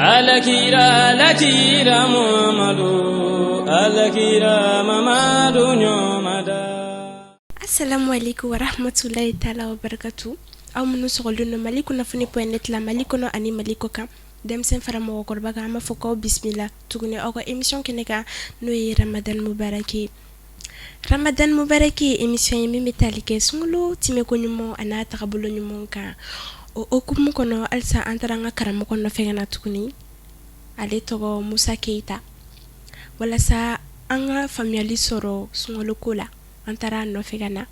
Alakira Muhammadu Alakira Mamadu Nyomada. Assalamu alaikum wa rahmatullahi ta'ala wa barakatuh. Aw munu sogolun mali kuna funi point la mali kono ani mali koka dem sen fara mo korba ga ma foko bismillah tugune ogo émission keneka no yi Ramadan Mubaraki. Ramadan Mubaraki émission yi mi talike sungulu time ko nyumo ana takabulo nyumo ka o okumu kono alsa antaranga karamo kono fegana tuguni ale togo Musa Keita wala sa anga familiali soro sungulu kula antara no fegana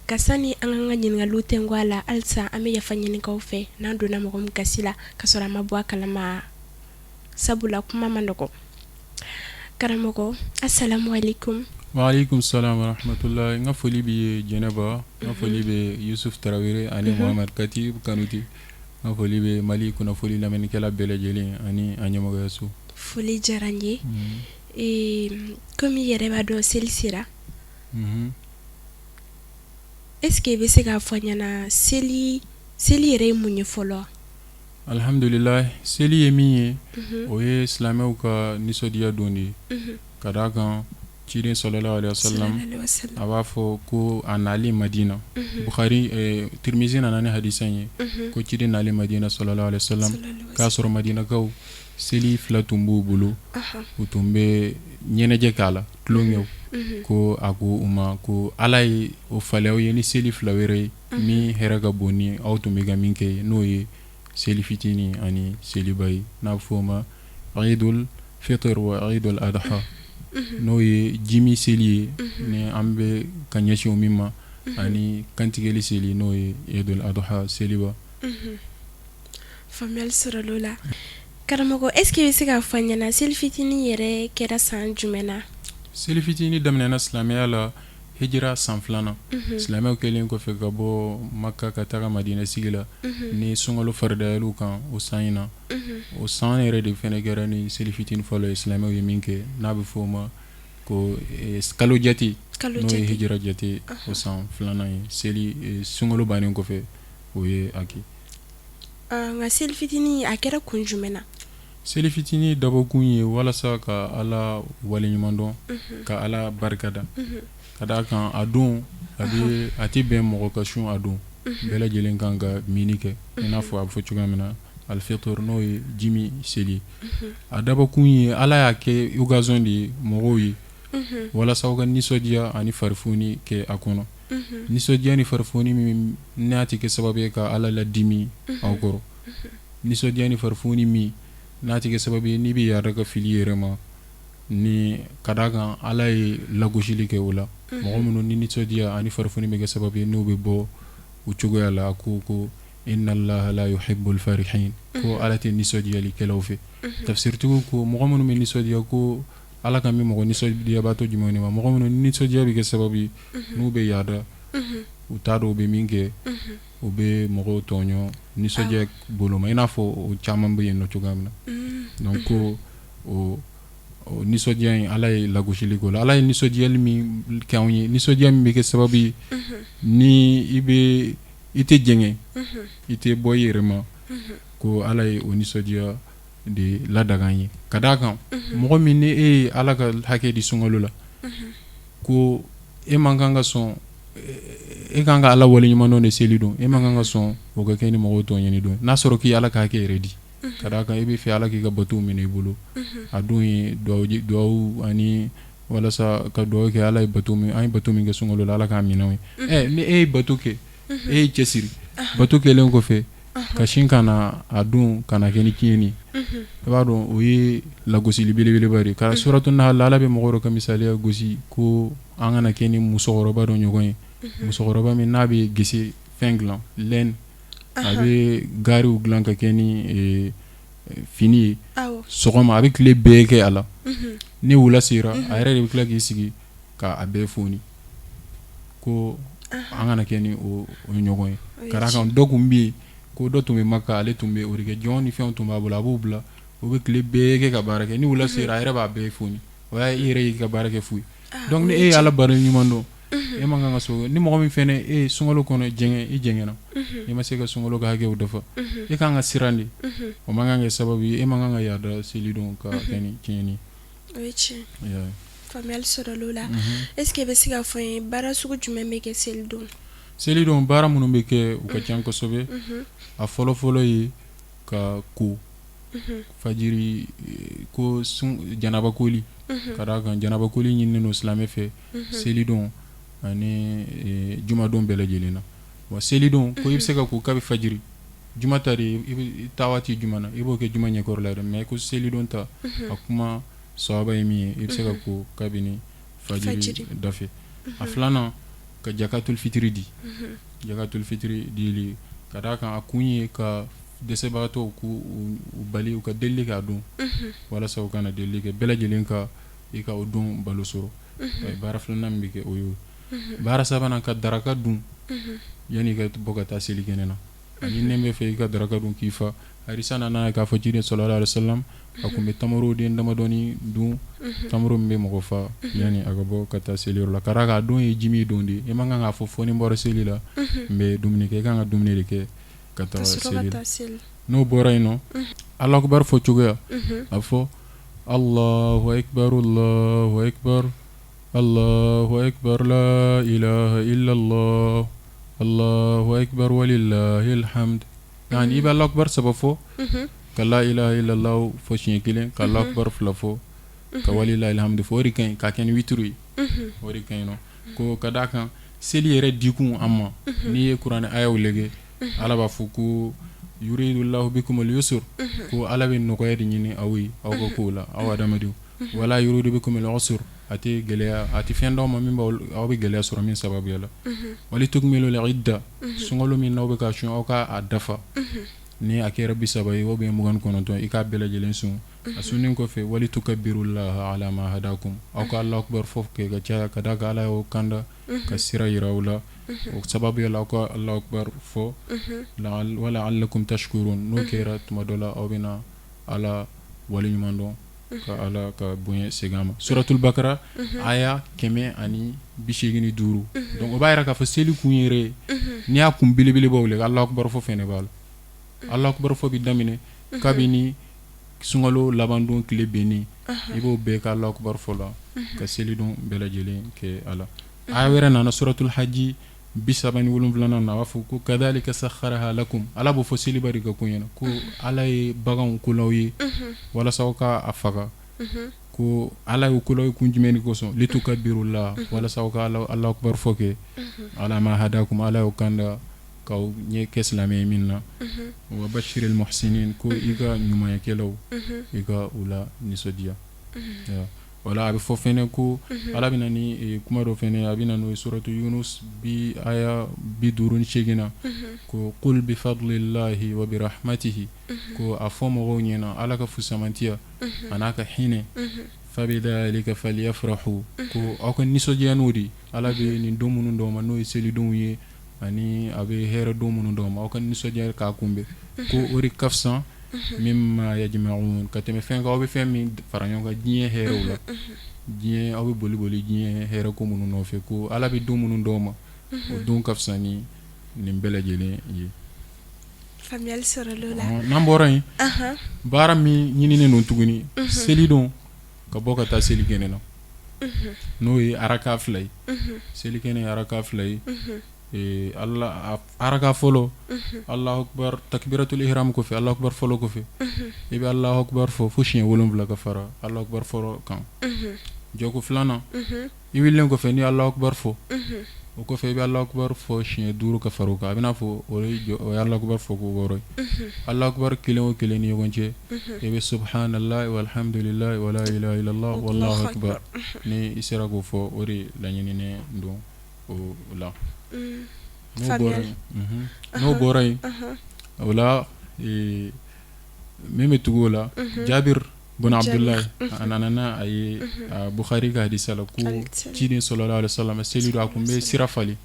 kasani anga nyinga lute ngwala alsa ame yafanyini kaufe nando na mogom kasila kasora mabwa kalama sabula kuma mandoko karamoko. Assalamu alaikum. Wa alaikum salam wa rahmatullahi. Nga foli bi Jeneba, nga foli bi Yusuf Tarawere ani Muhammad Katib Kanuti, nga foli bi Mali kuna foli lameni kala bele jeli ani anyamoga yasu foli jaranje komi yereba do selisira est-ce que be se ga fanyana seli yere munye folo? Alhamdulillah, seli yemi oye islamew ka nisodiya dondi kadakan Chidin sallallahu alayhi wa sallam aba fo ko anali Madina Bukhari Tirmizi nanani hadisan ko Chidin nali Madina sallallahu alayhi wa sallam ka soro Madina kaw seli flatumbu bulu utumbe nyeneje kala tlongew ko ago uma ko alay o falew yeni seli flawere mi heraga boni autumbe ga minke noye seli fitini ani seli bay na foma Eidul Fitr wa Eidul Adha no ye jimi seli ne ambe kanyashi umima ani kantigeli seli no ye Eidul Adha seliba famel siralola karamoko. Est-ce que se ga fanyana selfitini yere kera san jumena? Selfitini damnena islamia la hijra sanflana islamia kelen ko fe gabo Makka katara Madina sigila ni sungalo fardalu kan o sayna o sanere de fenegara ni selfitini folo islamia yeminke nabi foma ko kalo jati no hijra jati o sanflana seli sungalo banen ko fe o ye aki nga selfitini akera kunjumena. Selifitini dabo kunye wala sa ka ala wale nyumando ka ala barkada kada kan adun abi ati ben mo ka shun adun bela jelen kan ga minike ina fo abfo chugamina al fitr no jimi seli adabo kunye ala yake ugazon di mogoyi wala sa ga nisodia ani farfuni ke akono nisodia ni farfuni mi nati ke sababe ka ala la dimi awgoro nisodia ni farfuni mi nati ke sababi ni bi yara ka filiyere ma ni kadaga alay lagoshili ke wala mo mo ni nitsodiya ani farfuni me ke sababi no be bo uchugo yala ko inna allaha la yuhibbul farihin ko alati nitsodiya li kelawfe tafsir tu ko mo mo ni nitsodiya ko ala kam mi mo nitsodiya bato jimoni ma mo mo ni nitsodiya bi ke sababi no be yada utado be minge obe mogo tonyo nisodiya boloma ina fo o chamambe yeno chugamna donc o nisodiya alay lagoshili ko alay nisodiya mi kawni nisodiya mi ke sababi ni ibe ite jenge ite boyirema ko alay o nisodiya de ladaganye kadaka mogo minne e alaka hake di sungalola ko e manganga son e kanga ala wali nyumano ne seli don e manganga son o ga keni mogo to nyeni don na soro ki ala ka ke ready kada ka e be fi ala ki ga batu mine bulu adun do ani wala sa ka do ke ala batu mi ay batu mi ga sungolo ala ka minawi ni e batu ke e chesiri batu ke len ko fe ka shinkana adun kana keni kini ba don o yi la gosi libele bari ka suratul nahl ala be mogo ro ka misali gosi ko angana keni musoro ba don nyogoy musoro ba mi nabi gisi fenglan len abi gari u glan ka keni fini sogoma avec les beke ala ni wula sira ayre de kla gisigi ka abe foni ko angana keni o nyogoy karaka dokumbi ko dotumbe Makka ale tumbe orige joni fe on tumba bula bubla o be kle beke ka barake ni wula sira ayre ba be foni waya ire ka barake fui donc ni e ala bare ni mando e man kan ka so ni mɔgɔ min fɛnɛ e sunkalo kɔnɔ jɛngɛ i jɛngɛna i ma se ka sunkalo ka hakɛw dafa e kan ka sirandi o man kan kɛ sababu ye e man kan ka yada selidon ka kɛ ni tiɲɛni o ye tiɲɛ faamuyali sɔrɔla la est ce que bɛ se ka fɔ ye baara sugu jumɛn bɛ kɛ selidon baara minnu bɛ kɛ u ka ca kosɛbɛ a fɔlɔ ye ka ko fajiri ko janaba koli ka d'a kan janaba koli ɲininen don silamɛ fɛ selidon ani jumadon bɛɛ lajɛlen na wa selidon ko i bɛ se ka ko kabi fajiri juma ta de i bɛ taa waati juma na i b'o kɛ juma ɲɛkɔrɔ la dɛ mais ko selidon ta a kuma sawaba ye min ye i bɛ se ka ko kabini fajiri dafe a filanan ka jakatul fitiri di jakatul fitiri dili ka d'a kan a kun ye ka dɛsɛbagatɔw k'u bali u ka delili k'a dun walasa u kana delili kɛ bɛɛ lajɛlen ka i ka o don balo sɔrɔ baara filanan min bɛ kɛ o ye baara sabanan ka daraka dun yanni i ka bɔ ka taa seli kɛnɛ na ani ne bɛ fɛ i ka daraka dun k'i fa harisa nana k'a fɔ ciden sallallahu alaihi wasallam a kun bɛ tamaro den damadɔni dun tamaro min bɛ mɔgɔ fa yanni a ka bɔ ka taa seliyɔrɔ la ka d'a kan a don ye jimi don de i man kan k'a fɔ fo ni n bɔra seli la n bɛ dumuni kɛ i kan ka dumuni de kɛ ka taa seli la n'o bɔra yen nɔ Allahu akbar fɔ cogoya a fɔ Allahu akbar Allahu akbar Allahu akbar la ilaha illallah Allahu akbar walillahil hamd yani i bɛ Allahu akbar saba fɔ ka la ilaha illallah fɔ siɲɛ kelen ka Allahu akbar fila fɔ ka walillahil hamd fɔ o de ka ɲi ka kɛ ni witiri ye o de ka ɲi nɔ ko ka d'a kan seli yɛrɛ dikun an ma n'i ye kuranɛ ayaw lajɛ Ala b'a fɔ ko yuridullahu bikumul yusr ko Ala bɛ nɔgɔya de ɲini aw ye aw ka kow la aw adamadenw wala yuridu bikumul usr a tɛ gɛlɛya a tɛ fɛn d'aw ma min aw bɛ gɛlɛya sɔrɔ min sababuya la wali tukmilul idda sunkalo min n'aw bɛ ka sun aw ka a dafa ni a kɛra 30 ye ou bien 29 i k'a bɛɛ lajɛlen sun a sunnen kɔfɛ wali tukabbirullaha ala ma hadakum aw ka Allahu akbar fɔ kɛ ka caya ka d'a kan Ala y'aw kanda ka sira yira aw la o sababuya la aw ka Allahu akbar fɔ wala allakum tashkurun n'o kɛra tuma dɔ la aw bɛna Ala waleɲuman dɔn ka Ala ka bonya segin a ma suratul bakara aya 185 donc o b'a yira k'a fɔ seli kun yɛrɛ n'i y'a kun belebelebaw le Allahu akbar fɔ fɛnɛ b'a la Allahu akbar fɔ bi daminɛ kabini sunkalo laban don tile benni i b'o bɛɛ ka Allahu akbar fɔ la ka seli don bɛɛ lajɛlen kɛ a la aya wɛrɛ nana suratul haji 37 na a b'a fɔ ko kadhalika sakharaha lakum Ala b'o fɔ seliba de ka kun ɲɛna ko Ala ye baganw kolaw ye walasa aw ka a faga ko Ala ye kolaw ye kun jumɛn de kosɔn litukabbirullaha walasa aw ka Allahu akbar fɔ kɛ ala ma hadakum Ala y'aw kanda k'aw ɲɛ kɛ silamɛ ye min na wa bashiril muhsinin ko i ka ɲumankɛlaw i ka u la nisɔndiya wala a bɛ fɔ fɛnɛ ko Ala bɛna ni kuma dɔ fɛnɛ a bɛna n'o ye suratu Yunus bi aya 58 na ko qul bi fadlillahi wa bi rahmatihi ko a fɔ mɔgɔw ɲɛna Ala ka fusamantiya a n'a ka hinɛ fabidhalika falyafrahu ko aw ka nisɔndiya n'o de Ala bɛ nin don minnu d'aw ma n'o ye selidonw ye ani a bɛ hɛrɛ don minnu d'aw ma aw ka nisɔndiya k'a kunbɛn ko o de ka fisa mimma yajma'un ka tɛmɛ fɛn kan aw bɛ fɛn min fara ɲɔgɔn kan diɲɛ hɛrɛw la diɲɛ aw bɛ boli diɲɛ hɛrɛ ko minnu nɔfɛ ko Ala bɛ don minnu d'aw ma o don ka fisa ni nin bɛɛ lajɛlen ye faamuyali sɔrɔla la n'an bɔra yen baara min ɲininen don tuguni selidon ka bɔ ka taa seli kɛnɛ na n'o ye araka 2 ye seli kɛnɛ ye araka 2 ye Allah araka fɔlɔ Allahu akbar takbiratul ihram kɔfɛ Allahu akbar fɔlɔ kɔfɛ i bɛ Allahu akbar fɔ siɲɛ 7 ka fara Allahu akbar fɔlɔ kan jɔko filanan i wililen kɔfɛ ni Allahu akbar fɔ o kɔfɛ i bɛ Allahu akbar fɔ siɲɛ 5 ka fara o kan a bɛna fɔ o ye Allahu akbar fɔ ko 6 ye Allahu akbar kelen o kelen ni ɲɔgɔn cɛ i bɛ subhanallahi walhamdulillahi wala ilaha illallah wallahu akbar ni i sera k'o fɔ o de laɲininen don o la n'o bɔra yen o la min bɛ tugu o la Jabir bin Abdullahi a nana a ye Bukhari ka hadisa la ko ciden sallallahu alaihi wasallam seli don a kun bɛ sira falen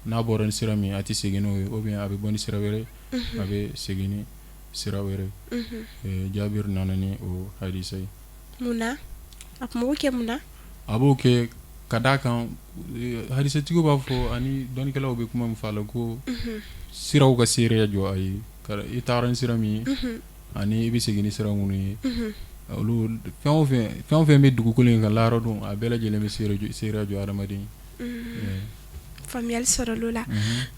n'a bɔra ni sira min a tɛ segin n'o ye ou bien a bɛ bɔ ni sira wɛrɛ a bɛ segin ni sira wɛrɛ Jabir nana ni o hadisa ye munna a kun b'o kɛ munna a b'o kɛ ka d'a kan hadisatigiw b'a fɔ ani dɔnnikɛlaw bɛ kuma min fɔ a la ko siraw ka seereya jɔ a ye i taara ni sira min ye ani i bɛ segin ni sira minnu ye olu fɛn o fɛn bɛ dugukolo in kan lahara don a bɛɛ lajɛlen bɛ seereya jɔ adamaden ye. Faamuyali sɔrɔla la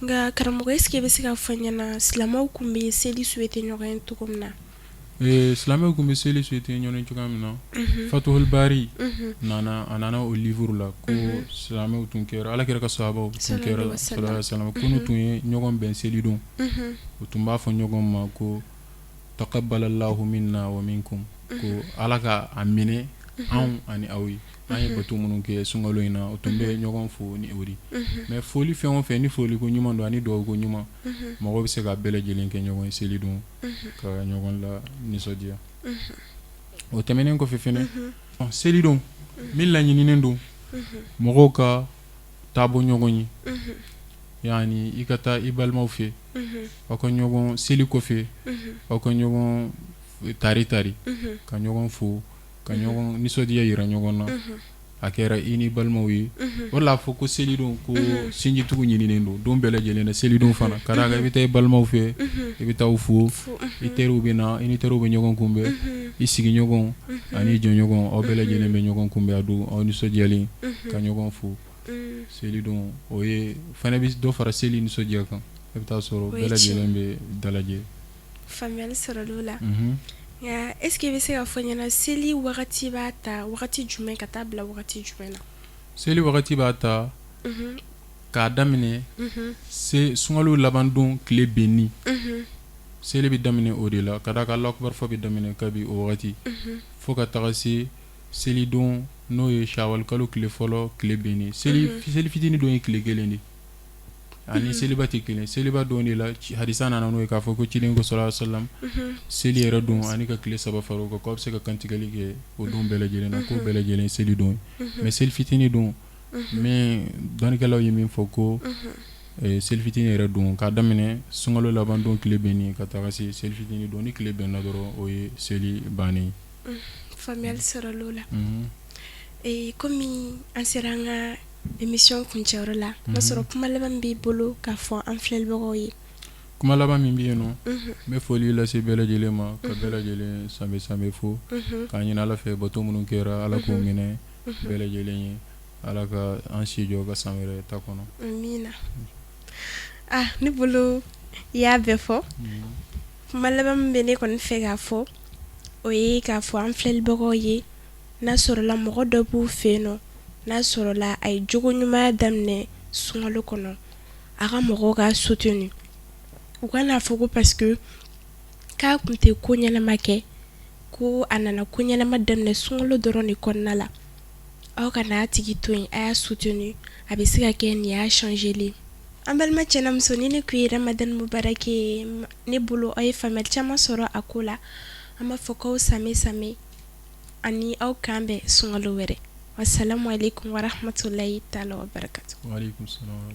nka karamɔgɔ est-ce que i bɛ se ka fɔ n ɲɛna silamɛw kun bɛ seli souhaiter ɲɔgɔn ye cogo min na. Silamɛw kun bɛ seli souhaiter ɲɔgɔn ye cogoya min na Fatuhul Bari a nana o livre la ko silamɛw tun kɛra Alakira ka sahabaw tun kɛra sallallahu alaihi wasallam ko n'u tun ye ɲɔgɔn bɛn seli don u tun b'a fɔ ɲɔgɔn ma ko taqabbalallahu minna wa minkum ko Ala ka a minɛ anw ani aw ye an ye bato minnu kɛ sunkalo in na o tun bɛ ɲɔgɔn fo ni o de mais foli fɛn o fɛn ni foli ko ɲuman don ani dugawu ko ɲuman mɔgɔ bɛ se ka bɛɛ lajɛlen kɛ ɲɔgɔn ye seli don ka ɲɔgɔn la nisɔndiya o tɛmɛnen kɔfɛ fɛnɛ seli don min laɲininen don mɔgɔw ka taa bɔ ɲɔgɔn ye yani i ka taa i balimaw fɛ aw ka ɲɔgɔn seli kɔfɛ aw ka ɲɔgɔn tari ka ɲɔgɔn fo ka ɲɔgɔn nisɔndiya yira ɲɔgɔn na a kɛra i ni balimaw ye o la fɔ ko seli don ko sinjitugu ɲininen don bɛɛ lajɛlen na seli don fana ka d'a kan i bɛ taa i balimaw fɛ i bɛ taa u fo i teriw bɛ na i ni teriw bɛ ɲɔgɔn kunbɛn i sigiɲɔgɔn ani i jɔɲɔgɔn aw bɛɛ lajɛlen bɛ ɲɔgɔn kunbɛn a don aw nisɔndiyalen ka ɲɔgɔn fo seli don o ye fana bɛ dɔ fara seli nisɔndiya kan i bɛ taa sɔrɔ bɛɛ lajɛlen bɛ dalajɛ. Faamuyali sɔrɔla la. Nka est-ce que i bɛ se ka fɔ n ɲɛna seli wagati b'a ta wagati jumɛn ka taa bila wagati jumɛn na. Seli wagati b'a ta k'a daminɛ sunkalo laban don tile benni seli bɛ daminɛ o de la ka d'a kan Alahu akibaru fɔ bɛ daminɛ kabi o wagati fo ka taga se seli don n'o ye Shawwal kalo tile fɔlɔ tile benni seli fitinin don ye tile kelen de ani seliba tɛ kelen seliba don de la hadisa nana n'o ye k'a fɔ ko cilen ko sallallahu alaihi wasallam seli yɛrɛ don ani ka tile 3 fara o kan k'aw bɛ se ka kantigɛli kɛ o don bɛɛ lajɛlen na ko bɛɛ lajɛlen seli don mais seli fitinin don mais dɔnnikɛlaw ye min fɔ ko seli fitinin yɛrɛ don k'a daminɛ sunkalo laban don tile benni ka taga se seli fitinin don ni tile benna dɔrɔn o ye seli bannen ye. Faamuyali sɔrɔla la. Komi an sera an ka émission kuncɛyɔrɔ la n'a sɔrɔ kuma laban b'i bolo k'a fɔ an filɛlibagaw ye. Kuma laban min bɛ yen nɔ n bɛ foli lase bɛɛ lajɛlen ma ka bɛɛ lajɛlen sanbɛ fo k'a ɲini Ala fɛ bato minnu kɛra Ala k'o minɛ bɛɛ lajɛlen ye Ala ka an si jɔ ka san wɛrɛ ta kɔnɔ. Amina. Ne bolo i y'a bɛɛ fɔ kuma laban min bɛ ne kɔni fɛ k'a fɔ o ye k'a fɔ an filɛlibagaw ye n'a sɔrɔla mɔgɔ dɔ b'u fɛ yen nɔ n'a sɔrɔla a ye jogo ɲumanya daminɛ sunkalo kɔnɔ a ka mɔgɔw ka soutenu u ka n'a fɔ ko parce que k'a kun tɛ ko ɲɛnama kɛ ko a nana ko ɲɛnama daminɛ sunkalo dɔrɔn de kɔnɔna la aw ka n'a tigi to yen a y'a soutenu a bɛ se ka kɛ nin y'a changelen an balima cɛ n'a muso ni ne kun ye Ramadan Mubarak ye ne bolo aw ye faamuyali caman sɔrɔ a ko la an b'a fɔ k'aw same ani aw kan bɛn sunkalo wɛrɛ. Assalamu alaikum wa rahmatullahi ta'ala wa barakatuh. Wa alaikum salam.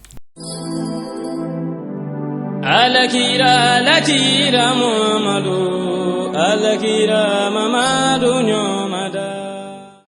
Alakira Muhammadu Alakira Mamadu